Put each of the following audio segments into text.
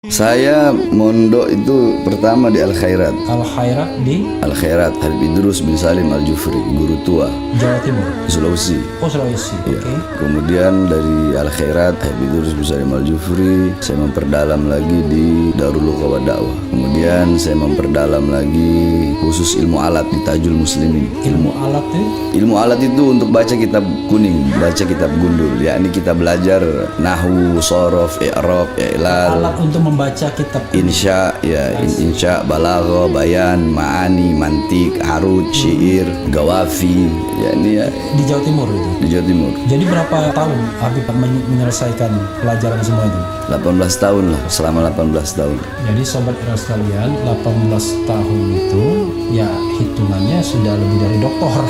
Saya mondok itu pertama di Al-Khairat. Al-Khairat di Al-Khairat Habib Idrus bin Salim Al-Jufri, guru tua Jawa Timur, Sulawesi. oh Sulawesi. Ya. Oke. Kemudian dari Al-Khairat Habib Idrus bin Salim Al-Jufri, saya memperdalam lagi di Darul Luqa wa Dakwah. Kemudian saya memperdalam lagi khusus ilmu alat di Tajul Muslimin. Ilmu alat itu Ilmu alat itu untuk baca kitab kuning, baca kitab gundul, yakni kita belajar nahwu, sorof, i'rab, i'lal, alat untuk membaca kitab insya, ya insya, balaghah, bayan, ma'ani, mantik, arud, syair, gawafi, yakni ya di Jawa Timur itu. di Jawa Timur. Jadi berapa tahun Habib menyelesaikan pelajaran semua itu? 18 tahun lah, selama 18 tahun. Jadi sobat era sekalian, 18 tahun itu ya hitungannya sudah lebih dari doktor.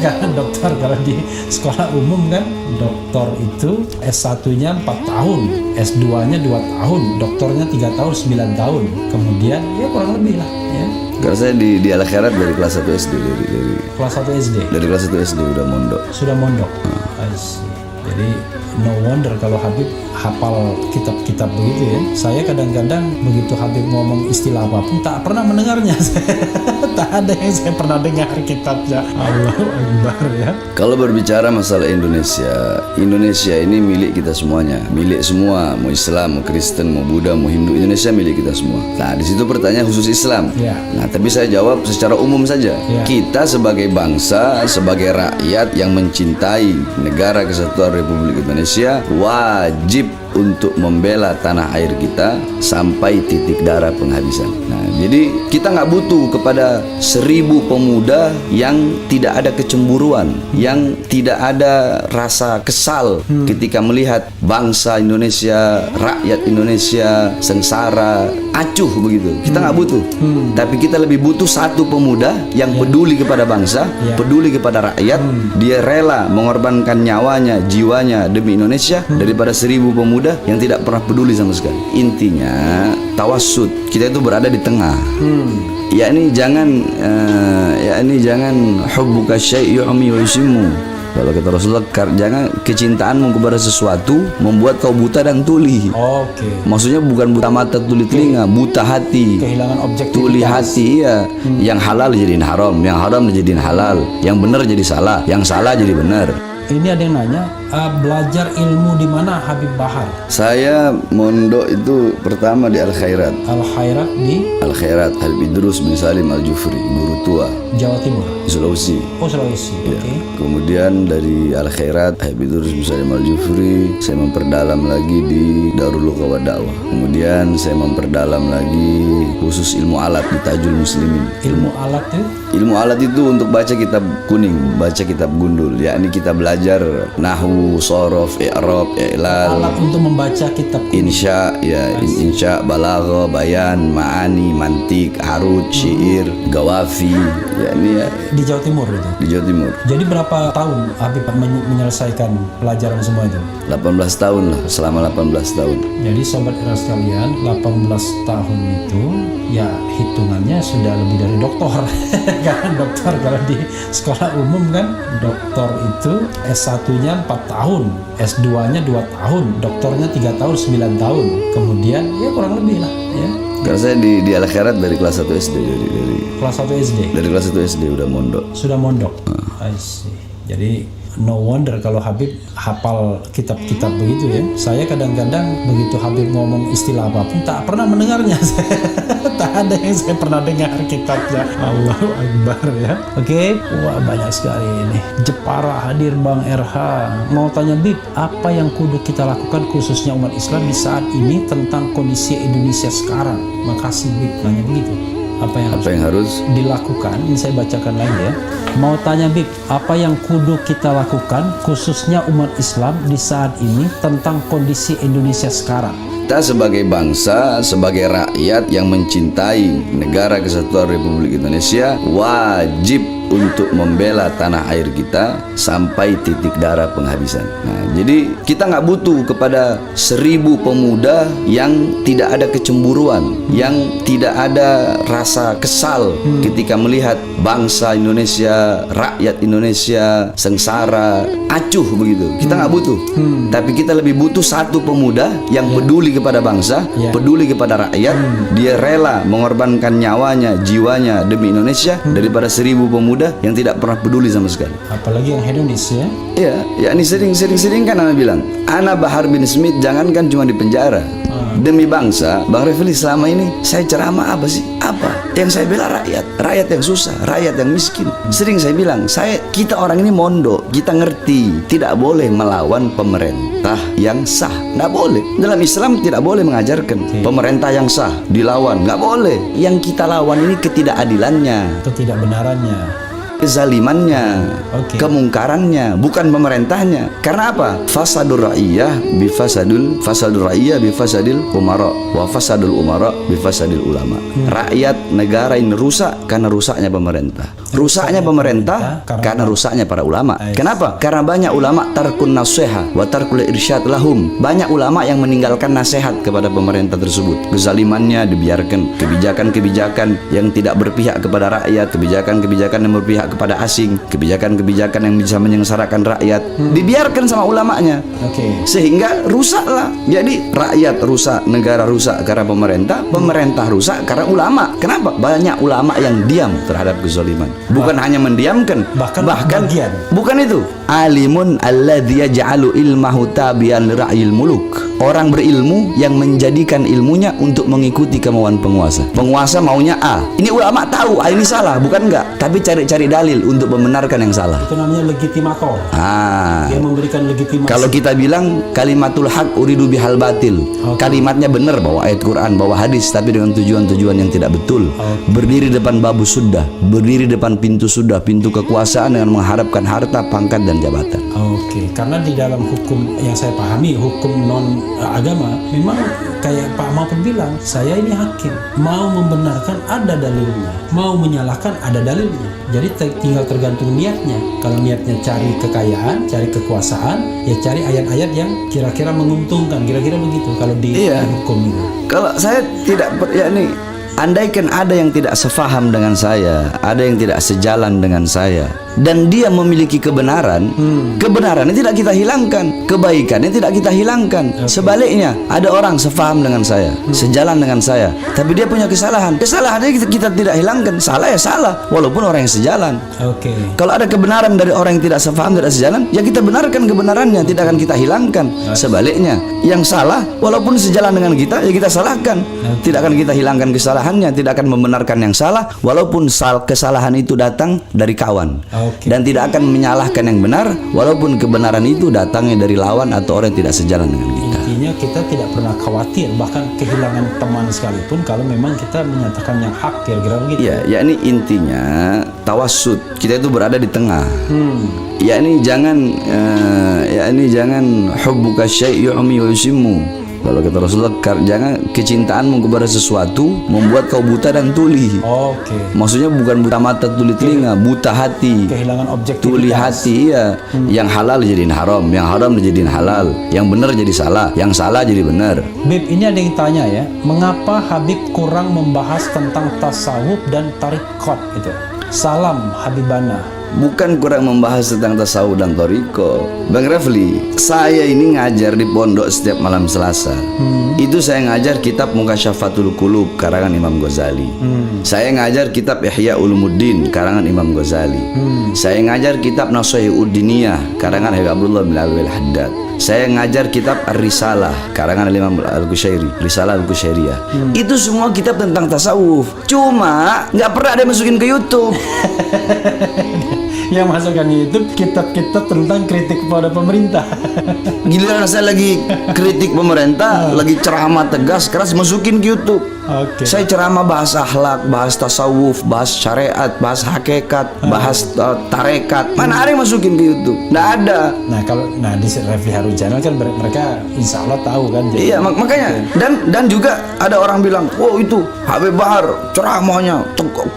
Karena dokter kalau di sekolah umum kan dokter itu S1-nya 4 tahun, S2-nya 2 tahun, doktornya 3 tahun, 9 tahun. Kemudian ya kurang lebih lah ya. Karena saya di Al-Khairat dari kelas 1 SD, dari Kelas 1 SD kelas 1 SD udah mondok. sudah mondok. I see. Jadi no wonder kalau Habib hafal kitab-kitab begitu ya. Saya kadang-kadang begitu Habib ngomong istilah apapun tak pernah mendengarnya. Tak ada yang saya pernah dengar kitabnya. Allahu Akbar ya. Kalau berbicara masalah Indonesia, Indonesia ini milik kita semuanya, milik semua, mau Islam, mau Kristen, mau Buddha, mau Hindu, Indonesia milik kita semua. Nah, di situ pertanyaan khusus Islam. Ya. Nah, tapi saya jawab secara umum saja. Ya. Kita sebagai bangsa, sebagai rakyat yang mencintai negara kesatuan Republik Indonesia, wajib untuk membela tanah air kita sampai titik darah penghabisan. Nah, jadi kita nggak butuh kepada 1000 pemuda yang tidak ada kecemburuan, yang tidak ada rasa kesal ketika melihat bangsa Indonesia, rakyat Indonesia sengsara, acuh begitu. Kita nggak butuh. Tapi kita lebih butuh satu pemuda yang peduli kepada bangsa, peduli kepada rakyat. Dia rela mengorbankan nyawanya, jiwanya demi Indonesia daripada 1000 pemuda yang tidak pernah peduli sama sekali. Intinya tawassut, kita itu berada di tengah. Yakni jangan hubbuka syai' yu'mi wa yusimmu. Kalau kata Rasulullah, jangan kecintaanmu kepada sesuatu membuat kau buta dan tuli. Oke. Maksudnya bukan buta mata tuli telinga, buta hati, Kehilangan objektivitas. tuli hati. Iya. Yang halal jadiin haram, yang haram jadiin halal, yang benar jadi salah, yang salah jadi benar. Ini ada yang nanya, belajar ilmu di mana Habib Bahar? Saya mondok itu pertama di Al-Khairat. Al-Khairat di Al-Khairat Habib Idrus bin Salim Al-Jufri, guru tua Jawa Timur, Sulawesi. oh Sulawesi. Ya. Oke. Kemudian dari Al-Khairat Habib Idrus bin Salim Al-Jufri, saya memperdalam lagi di Darul Luqa wa Dakwah. Kemudian saya memperdalam lagi khusus ilmu alat di Tajul Muslimin. Ilmu alat itu Ilmu alat itu untuk baca kitab kuning, baca kitab gundul, yakni kita belajar nahwu, sorof, i'rab, i'lal, alat untuk membaca kitab insya, ya insya, balaghah, bayan, ma'ani, mantik, arud, syair, gawafi, yakni ya di Jawa Timur itu. di Jawa Timur. Jadi berapa tahun Habib menyelesaikan pelajaran semua itu? 18 tahun lah, selama 18 tahun. Jadi sobat era sekalian, 18 tahun itu ya hitungannya sudah lebih dari doktor. Karena dokter kalau di sekolah umum kan dokter itu S1-nya 4 tahun, S2-nya 2 tahun, doktornya 3 tahun, 9 tahun. Kemudian ya kurang lebih lah ya. Karena saya di Al-Khairat dari kelas 1 SD, Kelas 1 SD dari kelas 1 SD udah mondok. sudah mondok. I see. Jadi no wonder kalau Habib hafal kitab-kitab begitu ya. Saya kadang-kadang begitu Habib ngomong istilah apapun tak pernah mendengarnya. Tak ada yang saya pernah dengar kitabnya. Allahu Akbar ya. Oke. Wah banyak sekali ini. Jepara hadir Bang RH. Mau tanya Bib, apa yang kudu kita lakukan khususnya umat Islam di saat ini tentang kondisi Indonesia sekarang? Makasih Bib, nanya begitu. Apa yang harus Dilakukan? ini saya bacakan lagi ya. Mau tanya Bib, apa yang kudu kita lakukan khususnya umat Islam di saat ini tentang kondisi Indonesia sekarang? Kita sebagai bangsa, sebagai rakyat yang mencintai negara kesatuan Republik Indonesia, wajib untuk membela tanah air kita sampai titik darah penghabisan. Nah, jadi kita nggak butuh kepada 1000 pemuda yang tidak ada kecemburuan, yang tidak ada rasa kesal ketika melihat bangsa Indonesia, rakyat Indonesia sengsara, acuh begitu. Kita nggak butuh. Tapi kita lebih butuh satu pemuda yang peduli kepada bangsa, peduli kepada rakyat. Dia rela mengorbankan nyawanya, jiwanya demi Indonesia daripada 1000 pemuda yang tidak pernah peduli sama sekali. Apalagi yang hedonis ya. Iya, ya ini sering kan Ana bilang, Ana Bahar bin Smith jangankan cuma di penjara. Demi bangsa, Bang Refli selama ini saya ceramah apa sih? Apa? Yang saya bela rakyat yang susah, rakyat yang miskin. Sering saya bilang, kita orang ini mondok, kita ngerti tidak boleh melawan pemerintah yang sah, nggak boleh. Dalam Islam tidak boleh mengajarkan pemerintah yang sah dilawan, nggak boleh. Yang kita lawan ini ketidakadilannya, ketidakbenarannya, kezalimannya, kemungkarannya, bukan pemerintahnya. Karena apa? Fasadur ra'iyah bifasadil umara, wa fasadul umara bifasadil ulama. Rakyat negara ini rusak karena rusaknya pemerintah. Rusaknya pemerintah karena rusaknya para ulama. Kenapa? Karena banyak ulama tarkun nasiha wa tarkul irsyad lahum. Banyak ulama yang meninggalkan nasihat kepada pemerintah tersebut. Kezalimannya dibiarkan, kebijakan-kebijakan yang tidak berpihak kepada rakyat, kebijakan-kebijakan yang berpihak kepada asing, kebijakan-kebijakan yang bisa menyengsarakan rakyat, dibiarkan sama ulamanya. Sehingga rusaklah. Jadi rakyat rusak, negara rusak karena pemerintah, pemerintah rusak karena ulama. Kenapa? Banyak ulama yang diam terhadap kezaliman. Bukan hanya mendiamkan, bahkan bukan itu. Alimun alladzi yaj'alu ilmahu tabi'an li ra'yil muluk. Orang berilmu yang menjadikan ilmunya untuk mengikuti kemauan penguasa. Penguasa maunya A. Ini ulama tahu A ini salah, bukan enggak, tapi cari-cari dalil untuk membenarkan yang salah. Itu namanya legitimator. Dia memberikan legitimasi. Kalau kita bilang kalimatul haq uridu bihal batil. Kalimatnya benar, bawa ayat Quran, bawa hadis, tapi dengan tujuan-tujuan yang tidak betul. Berdiri depan babu sudah, berdiri depan pintu sudah, pintu kekuasaan dengan mengharapkan harta, pangkat dan jabatan. Karena di dalam hukum yang saya pahami, hukum non agama, memang kayak Pak Mahfud bilang, saya ini hakim, mau membenarkan ada dalilnya, mau menyalahkan ada dalilnya. Jadi tinggal tergantung niatnya. Kalau niatnya cari kekayaan, cari kekuasaan, ya cari ayat-ayat yang kira-kira menguntungkan, kira-kira begitu. Kalau di hukum itu. Kalau saya tidak andaikan ada yang tidak sefaham dengan saya, ada yang tidak sejalan dengan saya, dan dia memiliki kebenaran, kebenarannya tidak kita hilangkan, kebaikannya tidak kita hilangkan. Sebaliknya, ada orang sefaham dengan saya, sejalan dengan saya, tapi dia punya kesalahannya kita tidak hilangkan. Salah ya salah, walaupun orang yang sejalan. Kalau ada kebenaran dari orang yang tidak sefaham, tidak sejalan, ya kita benarkan kebenarannya, tidak akan kita hilangkan. Sebaliknya, yang salah walaupun sejalan dengan kita, ya kita salahkan, tidak akan kita hilangkan kesalahannya, tidak akan membenarkan yang salah walaupun kesalahan itu datang dari kawan. Dan tidak akan menyalahkan yang benar walaupun kebenaran itu datangnya dari lawan atau orang yang tidak sejalan dengan kita. Intinya kita tidak pernah khawatir bahkan kehilangan teman sekalipun kalau memang kita menyatakan yang hak, kira-kira begitu. Ya ini intinya tawassut. Kita itu berada di tengah. Ini jangan hubbuka syai' yu'mi wa yusimmu. Kalau kata Rasulullah, jangan kecintaanmu kepada sesuatu membuat kau buta dan tuli. Maksudnya bukan buta mata tuli telinga, buta hati. Kehilangan objektivitas. Tuli hati, Yang halal jadiin haram, yang haram dijadiin halal, yang benar jadi salah, yang salah jadi benar. Beb, ini ada yang tanya ya, mengapa Habib kurang membahas tentang tasawuf dan tariqat itu? Salam Habibana. Bukan kurang membahas tentang tasawuf dan thariqah, Bang Refli. Saya ini ngajar di pondok setiap malam Selasa. Itu saya ngajar kitab Mukasyafatul Qulub karangan Imam Ghazali. Saya ngajar kitab Ihya Ulumuddin karangan Imam Ghazali. Saya ngajar kitab Nashihul Diniyah karangan Habib Abdullah bin Alwi Al-Haddad. Saya ngajar kitab Ar-Risalah karangan Imam Al-Qushairi, Risalah Al-Qushairiyah. Itu semua kitab tentang tasawuf. Cuma nggak pernah ada masukin ke YouTube. Yang masukkan YouTube kitab-kitab tentang kritik kepada pemerintah. Giliran saya lagi kritik pemerintah, lagi ceramah tegas keras, masukin ke YouTube. Oke. Saya ceramah bahas akhlak, bahas tasawuf, bahas syariat, bahas hakikat, bahas tarekat. Mana ada yang masukin ke YouTube? Nggak ada. Nah kalau di Refli Harun Channel kan mereka insya Allah tahu kan. Jadi, Iya, makanya dan juga ada orang bilang, "Oh, itu Habib Bahar ceramahnya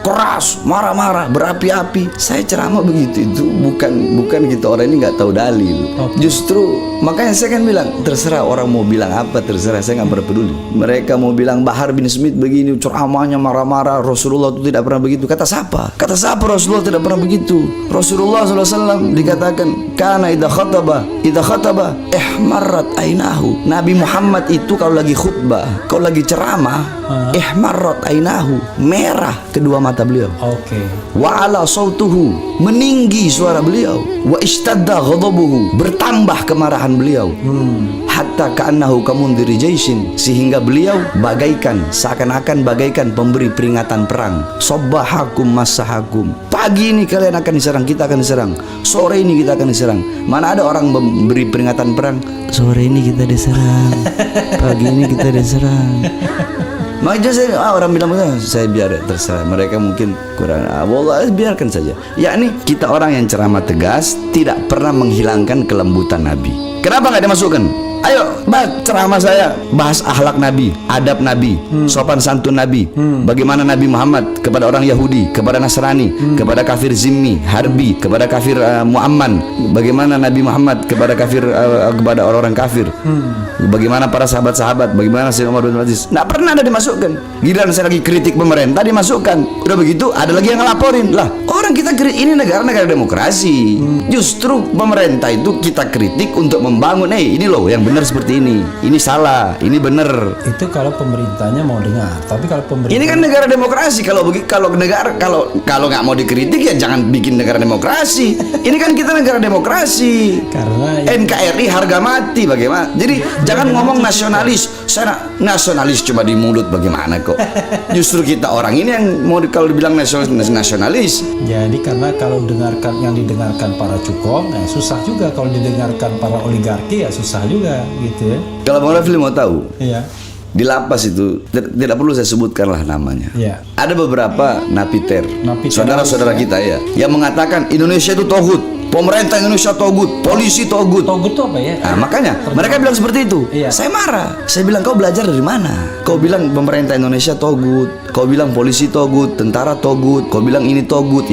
keras, marah-marah, berapi-api." Saya ceramah begitu itu bukan kita orang ini nggak tahu dalil. Justru makanya saya kan bilang, terserah orang mau bilang apa, terserah, saya nggak pernah peduli. Mereka mau bilang Bahar bin Smith begini ceramahnya marah-marah, Rasulullah itu tidak pernah begitu. Kata siapa Rasulullah tidak pernah begitu? Rasulullah SAW dikatakan kana idza khataba ihmarrat ainahu. Nabi Muhammad itu kalau lagi khutbah, kalau lagi ceramah, ihmarrat ainahu, merah kedua mata beliau. Oke. Wa ala sautuhu, meninggi suara beliau. Wa ishtadda ghadabuhu, bertambah kemarahan beliau. Hatta ka'annahu kamundiri jaisin, sehingga beliau seakan-akan bagaikan pemberi peringatan perang. Sobbahakum masahakum, pagi ini kalian akan diserang, kita akan diserang. Sore ini kita akan diserang. Mana ada orang memberi peringatan perang, sore ini kita diserang, pagi ini kita diserang. Makanya orang bilang saya biar terserah, mereka mungkin kurang, wallah biarkan saja. Yakni kita orang yang ceramah tegas, tidak pernah menghilangkan kelembutan Nabi. Kenapa nggak dimasukkan? Ayo, ceramah saya bahas akhlak Nabi, adab Nabi, sopan santun Nabi, bagaimana Nabi Muhammad kepada orang Yahudi, kepada Nasrani, kepada kafir zimmi, harbi, kepada kafir mu'amman, bagaimana Nabi Muhammad kepada kafir kepada orang-orang kafir, bagaimana para sahabat-sahabat, bagaimana Sayyidina Umar bin Aziz. Nggak pernah ada dimasukkan. Giliran saya lagi kritik pemerintah dimasukkan. Udah begitu ada lagi yang ngelaporin. Lah, orang kita ini negara demokrasi. Justru pemerintah itu kita kritik untuk membangun, ini loh yang benar seperti ini salah, ini benar. Itu kalau pemerintahnya mau dengar. Tapi kalau pemerintah Ini kan negara demokrasi. Kalau nggak mau dikritik ya jangan bikin negara demokrasi. Ini kan kita negara demokrasi. Karena NKRI harga mati, bagaimana? Jadi jangan ngomong nasionalis. Saya nasionalis cuma di mulut, bagaimana kok? Justru kita orang ini yang mau kalau dibilang nasionalis. jadi karena kalau yang didengarkan para cukong, susah juga. Kalau didengarkan para oligarki ya susah juga gitu ya. Kalau Bang Refli mau tahu, Iya. di lapas itu tidak perlu saya sebutkanlah namanya. Iya. Ada beberapa napiter, Napiter saudara-saudara kita ya, yang mengatakan Indonesia itu togut, pemerintah Indonesia togut, polisi togut. Togut itu apa ya? Nah, makanya mereka bilang seperti itu. Iya. Saya marah. Saya bilang, kau belajar dari mana? Kau bilang pemerintah Indonesia togut, kau bilang polisi togut, tentara togut, kau bilang ini togut,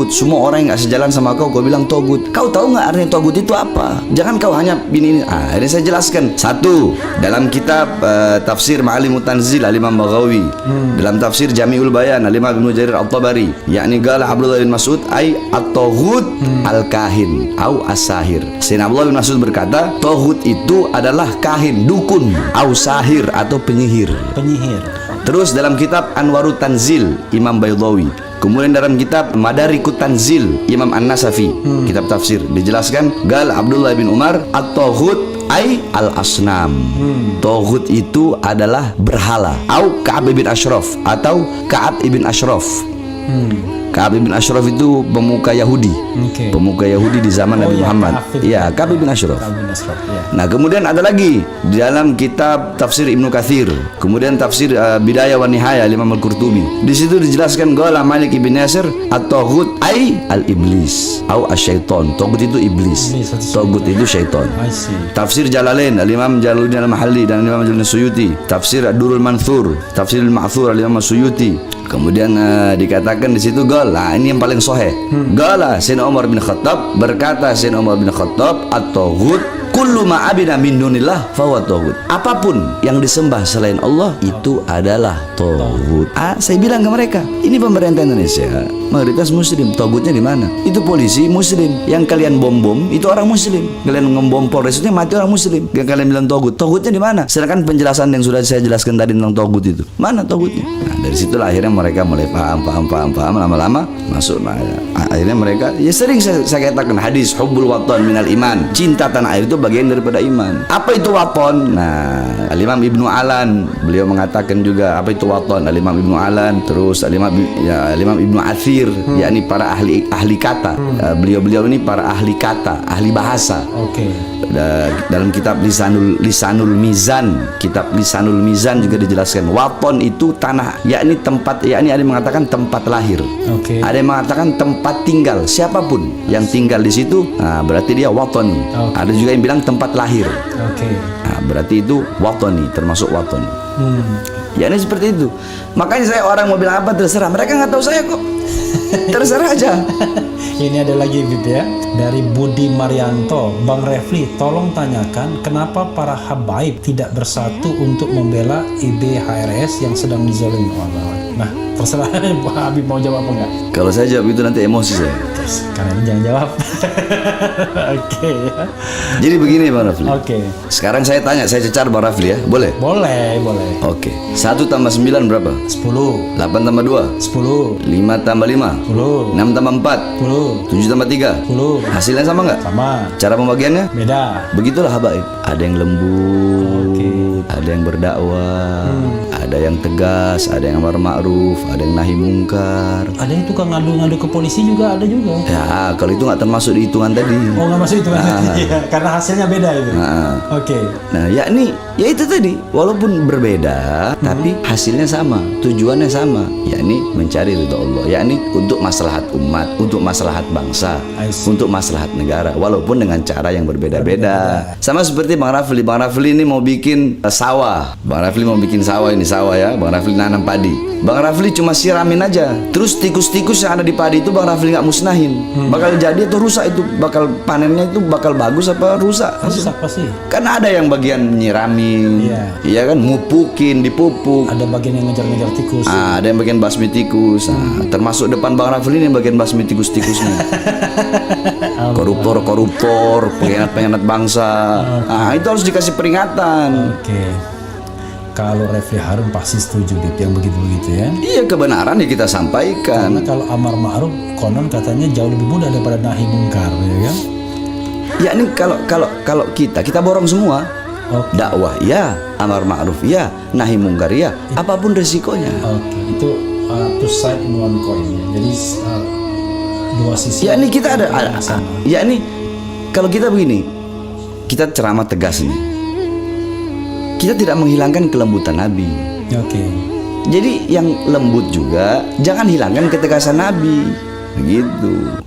semua orang yang nggak sejalan sama kau bilang togut. Kau tahu nggak artinya togut itu apa? Jangan kau hanya ini. Ini saya jelaskan. Satu, dalam kitab tafsir Ma'alimut Tanzil Al-Imam Baghawi, dalam tafsir Jami'ul Bayan Al-Imam Ibnu Jarir At-Tabari, yakni qala Abdullah bin Mas'ud ay at-taghut al-kahin au as-sahir. Sayyidina Abdullah bin Mas'ud berkata, taghut itu adalah kahin, dukun, au sahir atau penyihir. Terus dalam kitab Anwarut Tanzil Imam Baydawi, kemudian dalam kitab Madarikut Tanzil Imam An-Nasafi, kitab tafsir, dijelaskan gal Abdullah bin Umar at-taghut ay al-asnam. Taghut itu adalah berhala. Au Ka'ab bin Ashraf atau Ka'ab ibn Ashraf. Ka'ab bin Ashraf itu pemuka Yahudi. Pemuka Yahudi di zaman Nabi Muhammad. Iya, Ka'ab bin Ashraf. Nah, kemudian ada lagi di dalam kitab tafsir Ibnu Katsir, kemudian tafsir Bidayah wa Nihayah Imam Al-Qurtubi. Di situ dijelaskan qala Malik ibn Yasir at-taghut ay al-iblis au asyaiton. Taghut itu iblis. Taghut itu syaitan. Tafsir Jalalain Al-Imam Jalaluddin Al-Mahalli dan Imam Jalaluddin Suyuti, tafsir Ad-Durrul Manthur, tafsir Al-Ma'thur Al-Imam Suyuti. Kemudian dikatakan di situ ini yang paling sahih. Gala Sayyidina Umar bin Khattab, berkata Sayyidina Umar bin Khattab, at-taghut kullu ma abida min dunillah fa huwa taghut. Apapun yang disembah selain Allah itu adalah taghut. Saya bilang ke mereka, ini pemerintah Indonesia mayoritas muslim, taghutnya di mana? Itu polisi muslim, yang kalian bom itu orang muslim. Kalian ngebom Polres itu mati orang muslim. Yang kalian bilang taghutnya di mana? Sedangkan penjelasan yang sudah saya jelaskan tadi tentang taghut itu, mana taghutnya? Nah, dari situlah akhirnya mereka mulai paham, lama-lama masuk. Nah, akhirnya mereka sering saya katakan hadis hubbul watan minal iman, cinta tanah air itu bagian daripada iman. Apa itu waton? Nah, Al-Imam Ibnu Alan beliau mengatakan juga apa itu waton. Al-Imam Ibnu Alan, terus Al-Imam Ibnu Athir, yakni para ahli kata. Beliau-beliau ini para ahli kata, ahli bahasa. Oke. Dalam kitab Lisanul Mizan, kitab Lisanul Mizan juga dijelaskan waton itu tanah, yakni tempat, yakni ada yang mengatakan tempat lahir. Oke. Ada yang mengatakan tempat tinggal, siapapun yang tinggal di situ, nah, berarti dia watoni. Oke. Ada juga yang bilang tempat lahir. Oke. Nah, berarti itu watoni, termasuk watoni. Ya ini seperti itu. Makanya saya orang mau bilang apa terserah, mereka nggak tahu saya kok. Terserah aja. Ini ada lagi Bib ya, dari Budi Marianto. Bang Refli, tolong tanyakan kenapa para habaib tidak bersatu untuk membela IBHRS yang sedang dizalimi Allah. Nah, terserah Pak Habib mau jawab apa enggak? Kalau saya jawab itu nanti emosi saya. Karena ini jangan jawab. Oke ya. Jadi begini Bang Rafli. Oke. Sekarang saya tanya, saya cecar Bang Rafli ya, boleh? Boleh, boleh. Oke. 1 tambah 9 berapa? 10, 8 tambah 2, 10, 5 tambah 5, 10, 6 tambah 4, 10, 7 tambah 3. 10. Hasilnya sama nggak? Sama. Cara pembagiannya? Beda. Begitulah habaib. Ada yang lembut, Oke. ada yang berdakwah, ada yang tegas, ada yang amar ma'ruf, ada yang nahi mungkar. Ada yang tukang ngadu-ngadu ke polisi juga ada juga. Ya, kalau itu nggak termasuk di hitungan tadi. Oh nggak masuk itu Iya, karena hasilnya beda itu. Nah, Oke. nah, yakni ya itu tadi, walaupun berbeda tapi hasilnya sama, tujuannya sama, yakni mencari ridha Allah, yakni untuk maslahat umat, untuk maslahat bangsa, I see. untuk maslahat negara, walaupun dengan cara yang berbeda-beda. Sama seperti Bang Rafli. Bang Rafli ini mau bikin sawah. Bang Rafli mau bikin sawah, ini sawah ya. Bang Rafli nanam padi. Bang Rafli cuma siramin aja. Terus tikus-tikus yang ada di padi itu Bang Rafli nggak musnahin. Bakal jadi atau rusak itu, bakal panennya itu bakal bagus apa rusak? Rusak pasti. Kan ada yang bagian nyiramin, Iya. iya kan, mupukin, dipupuk. Ada bagian yang ngejar-ngejar tikus. Ada yang bagian basmi tikus. Termasuk depan Bang Rafli ini yang bagian basmi tikus-tikusnya. Koruptor, pengkhianat bangsa. Itu harus dikasih peringatan. Oke. Kalau Refli Harun pasti setuju Bib yang begitu-begitu ya. Iya, kebenaran ya kita sampaikan. Karena kalau amar ma'ruf konon katanya jauh lebih mudah daripada nahi mungkar ya kan? Ya ini kalau kita borong semua. Oke. Dakwah ya, amar ma'ruf ya, nahi mungkar ya, apapun resikonya. Oke, itu two side in one coin ya. Jadi dua sisi. Ya ini kita ada, yang sama. ya ini kalau kita begini, kita ceramah tegas nih. Kita tidak menghilangkan kelembutan Nabi. Oke. Jadi yang lembut juga jangan hilangkan ketegasan Nabi. Begitu.